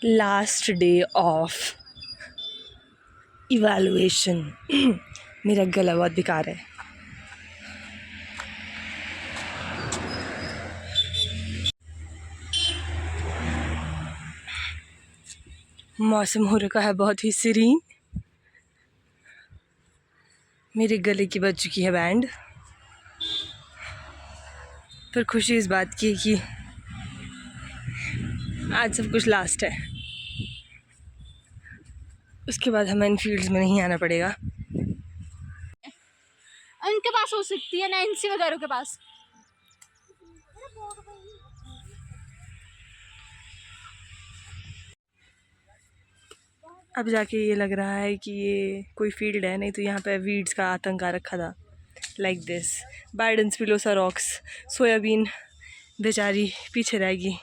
Last day of evaluation. मेरा गला बहुत बेकार है। मौसम हो रखा है बहुत ही सीरीन। मेरे गले की बज चुकी है बैंड, पर खुशी इस बात की कि आज सब कुछ लास्ट है। उसके बाद हमें इन फील्ड्स में नहीं आना पड़ेगा। उनके पास हो सकती है, नैन्सी वगैरह के पास। अब जाके ये लग रहा है कि ये कोई फील्ड है, नहीं तो यहाँ पे वीड्स का आतंक आ रखा था। Like this Bidens pilosa rocks. Soybean बेचारी पीछे रहेगी।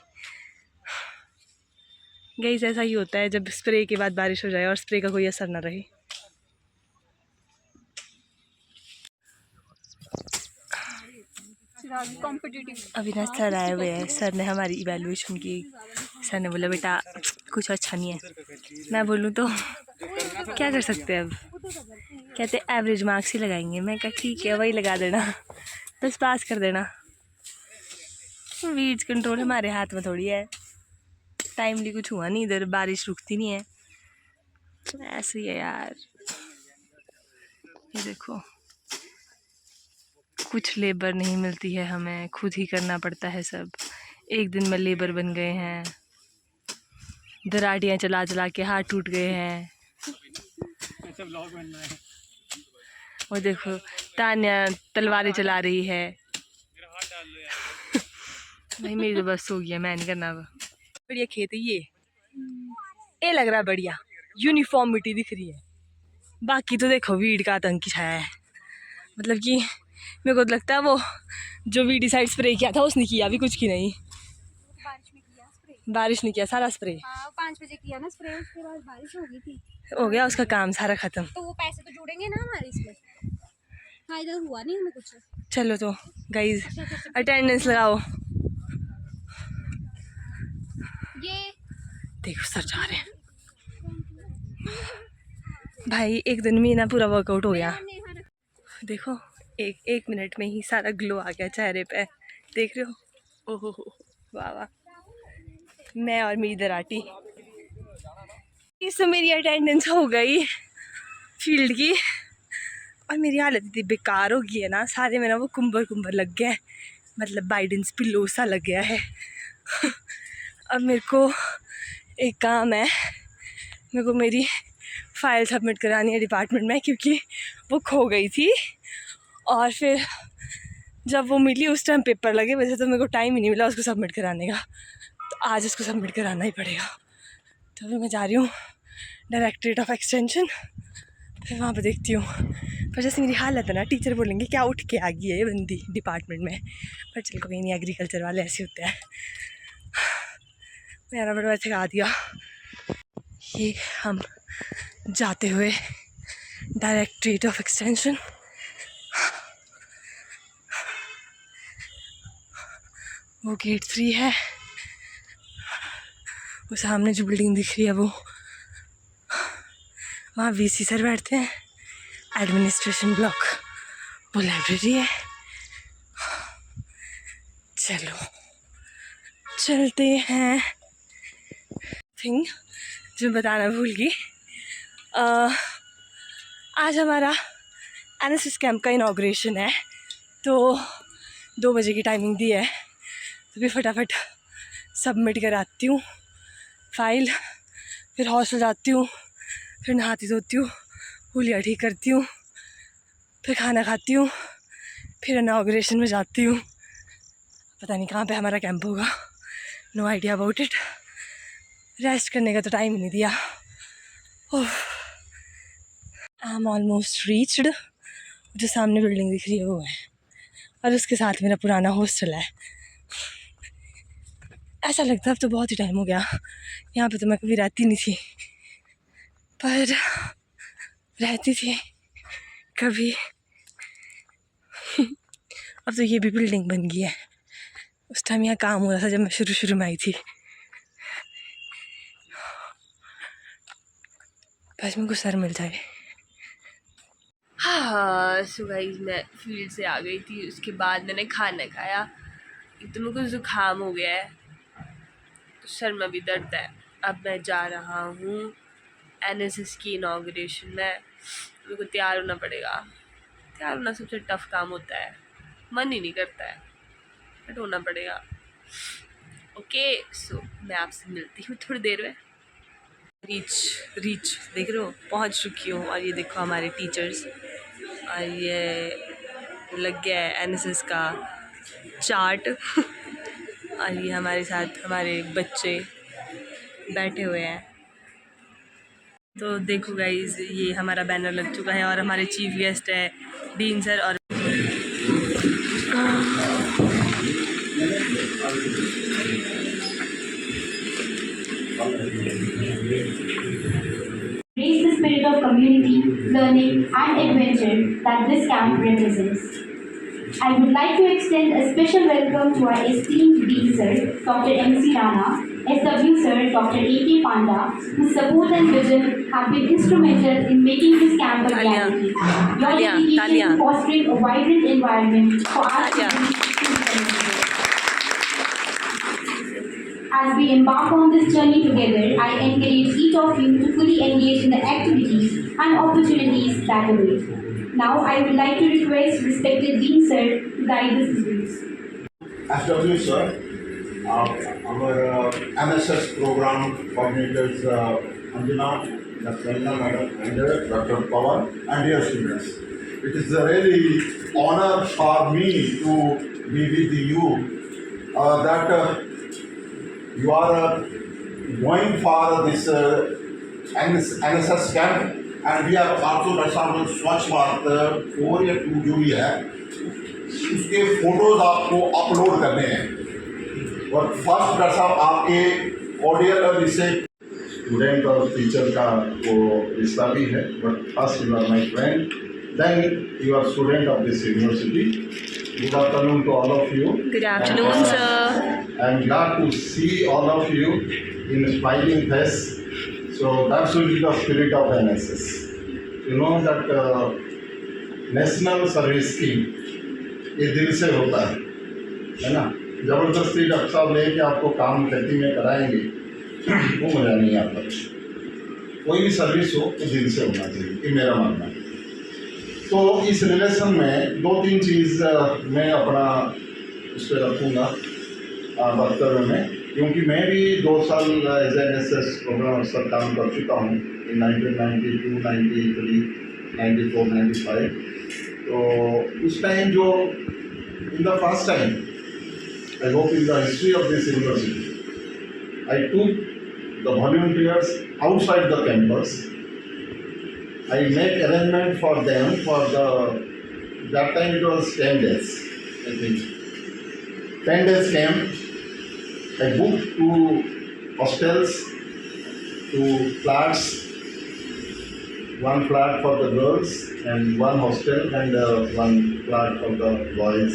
गाइस ऐसा ही होता है जब स्प्रे के बाद बारिश हो जाए और स्प्रे का कोई असर ना रहे। अविनाश सर आए हुए हैं। सर ने हमारी इवैल्यूएशन की। सर ने बोला बेटा कुछ अच्छा नहीं है। मैं बोलूँ तो क्या कर सकते हैं अब। कहते एवरेज मार्क्स ही लगाएंगे। मैं कहा ठीक है वही लगा देना, बस पास कर देना। वीड्स कंट्रोल हमारे हाथ में थोड़ी है। टाइमली कुछ हुआ नहीं, इधर बारिश रुकती नहीं है। ऐसे ही है यार। ये देखो कुछ लेबर नहीं मिलती है हमें, खुद ही करना पड़ता है सब। एक दिन में लेबर बन गए हैं। दराटियाँ चला चला के हाथ टूट गए हैं। वो देखो तान्या तलवारें चला रही है। भाई मेरी तो बस हो गया, मैं नहीं करना अब। बढ़िया खेत है ये लग रहा है बढ़िया। यूनिफॉर्मिटी दिख रही है। बाकी तो देखो वीड का आतंक छाया है। मतलब कि मेरे को तो लगता है वो जो वीडिसाइड स्प्रे किया था उसने किया भी कुछ की नहीं। बारिश नहीं किया, सारा स्प्रे 5 बजे किया ना स्प्रे, उसके बाद बारिश हो गई थी। हो गया उसका काम सारा खत्म। तो वो पैसे तो जुड़ेंगे ना हमारे इसमें। फायदा हुआ नहीं हमें कुछ। चलो तो गाइज अटेंडेंस लगाओ। ये देखो सर जा रहे हैं। भाई एक दिन में ना पूरा वर्कआउट हो गया। देखो एक मिनट में ही सारा ग्लो आ गया चेहरे पे। देख रहे हो? ओहो वाह वाह। मैं और मेरी दराटी। इससे मेरी अटेंडेंस हो गई फील्ड की, और मेरी हालत इतनी बेकार हो गई है ना, सारे में ना वो कुंबर लग गया है। मतलब बाइडेंस पिलोसा लग गया है। अब मेरे को एक काम है, मेरे को मेरी फाइल सबमिट करानी है डिपार्टमेंट में, क्योंकि वो खो गई थी। और फिर जब वो मिली उस टाइम पेपर लगे, वैसे तो मेरे को टाइम ही नहीं मिला उसको सबमिट कराने का। तो आज उसको सबमिट कराना ही पड़ेगा। तो अभी मैं जा रही हूँ डायरेक्टरेट ऑफ एक्सटेंशन, फिर वहाँ पर देखती हूँ। पर जैसे मेरी हालत है ना, टीचर बोलेंगे क्या उठ के आ गई है ये बंदी डिपार्टमेंट में। पर चल कोई नहीं, एग्रीकल्चर वाले ऐसे होते हैं। मेरा बड़ा वैसे गा दिया। ये हम जाते हुए डायरेक्टरेट ऑफ एक्सटेंशन। वो गेट 3 है, वो सामने जो बिल्डिंग दिख रही है वो, वहाँ वीसी सर बैठते हैं। एडमिनिस्ट्रेशन ब्लॉक वो लाइब्रेरी है। चलो चलते हैं। थिंग जो बताना भूल गई, आज हमारा एनएसएस कैंप का इनॉग्रेशन है। तो 2 बजे की टाइमिंग दी है, तो भी फटाफट सबमिट कराती हूँ फाइल। फिर हॉस्टल जाती हूँ, फिर नहाती धोती हूँ, हुलिया ठीक करती हूँ, फिर खाना खाती हूँ, फिर इनॉग्रेशन में जाती हूँ। पता नहीं कहाँ पे हमारा कैंप होगा, no idea about it. Rest करने का तो टाइम ही नहीं दिया। I am almost reached. जो सामने बिल्डिंग दिख रही है वो है, और उसके साथ मेरा पुराना हॉस्टल है। ऐसा लगता है अब तो बहुत ही टाइम हो गया, यहाँ पे तो मैं कभी रहती नहीं थी, पर रहती थी कभी। अब तो ये भी बिल्डिंग बन गई है। उस टाइम यहाँ काम हो रहा था जब मैं शुरू में आई थी। बस मेरे को सर मिल जाए। हाँ सो गाइस मैं फील्ड से आ गई थी, उसके बाद मैंने खाना खाया। एक तो मेरे को जुकाम हो गया है, तो सर में भी दर्द है। अब मैं जा रहा हूँ एनएसएस की इनाग्रेशन में, मेरे को तैयार होना पड़ेगा। तैयार होना सबसे टफ काम होता है, मन ही नहीं करता है, बट होना पड़ेगा। ओके सो मैं आपसे मिलती हूँ थोड़ी देर में। रीच देख रहे हो, पहुँच चुकी हूँ। और ये देखो हमारे टीचर्स, और ये लग गया है एनएसएस का चार्ट और ये हमारे साथ हमारे बच्चे बैठे हुए हैं। तो देखो गाइज ये हमारा बैनर लग चुका है और हमारे चीफ गेस्ट है डीन सर। और Raise the spirit of community, learning, and adventure that this camp represents. I would like to extend a special welcome to our esteemed Dean Sir, Dr. M.C. Rana, SW Sir, Dr. A.K. Panda, whose support and vision have been instrumental in making this camp a reality. Your dedication to fostering a vibrant environment for our students. As we embark on this journey together, I encourage each of you to fully engage in the activities and opportunities that await. Now, I would like to request respected Dean Sir to guide the students. SW Sir, our MSS program coordinators Anjana, Dr. Madam, and Dr. Pawan, and dear students. It is a really honor for me to be with you that you are going for this NSS camp, and we have also done Swachh Bharat 4 या 2 जो भी है उसके photos आपको upload करने हैं। और first doctor साहब आपके ऑडियल और इससे स्टूडेंट और टीचर का वो रिश्ता भी है, but first you are my friend, then you are student of this university. Good afternoon to all of you. Good afternoon, sir. I'm glad to see all of you in smiling face. So that should be the spirit of NSS. You know that national service scheme ये दिल से होता है ना। जबरदस्ती doctor साहब लेके आपको काम खेती में कराएंगे वो मज़ा नहीं आता। कोई भी सर्विस हो तो दिल से होना चाहिए, ये मेरा मानना है। तो इस रिलेशन में 2-3 चीज़ मैं अपना उस पर रखूँगा वक्तव्य में, क्योंकि मैं भी 2 साल एज एन एस प्रोग्राम अफसर काम कर चुका हूँ इन 1992, 93, 94, 95। तो उस टाइम जो in the first time I hope in the history of this university I took the volunteers outside the campus. I make arrangement for them for that time it was 10 days, I think. 10 days camp. I booked 2 hostels, 2 flats, 1 flat for the girls and 1 hostel and 1 flat for the boys.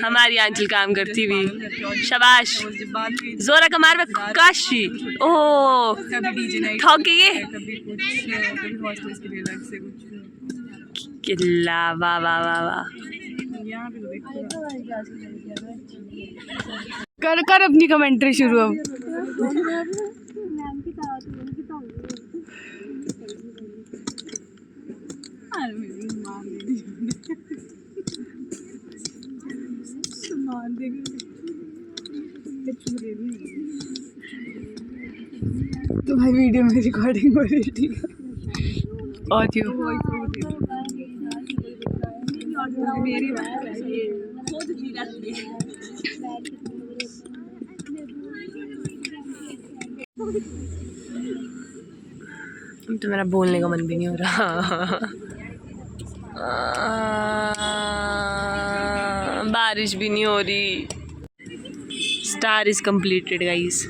हमारी आंचल काम करती हुई, शाबाश जोरा कमार में काशी। ओह ठोकेंगे किल्ला, वाह वाह वाह वाह। कर कर अपनी कमेंट्री शुरू अब। तो भाई वीडियो में रिकॉर्डिंग हो रही थी, ऑडियो तो मेरा बोलने का मन भी नहीं हो रहा। बारिश भी नहीं हो रही। Star is completed guys.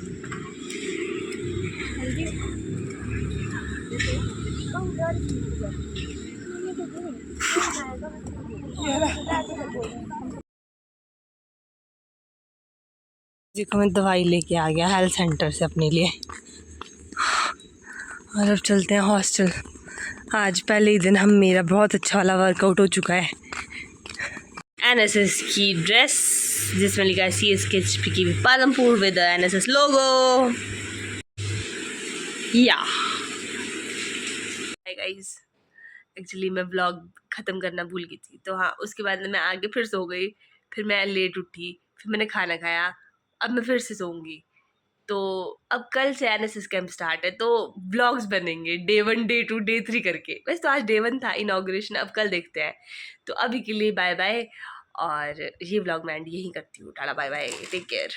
देखो मैं दवाई लेके आ गया हेल्थ सेंटर से अपने लिए, और अब चलते हैं हॉस्टल। आज पहले ही दिन मेरा बहुत अच्छा वाला वर्कआउट हो चुका है। एनएसएस की ड्रेस जिसमें लिखा है CSKHP की पालमपुर विद एनएसएस लोगो। या गाइस, एक्चुअली मैं व्लॉग ख़त्म करना भूल गई थी, तो हाँ उसके बाद मैं आगे फिर सो गई, फिर मैं लेट उठी, फिर मैंने खाना खाया, अब मैं फिर से सोऊंगी। तो अब कल से एनएसएस कैंप स्टार्ट है, तो व्लॉग्स बनेंगे डे 1 डे 2 डे 3 करके। वैसे तो आज डे 1 था इनॉग्रेशन, अब कल देखते हैं। तो अभी के लिए बाय बाय, और ये व्लॉग मैं एंड यहीं करती हूँ। Tata bye bye, take care.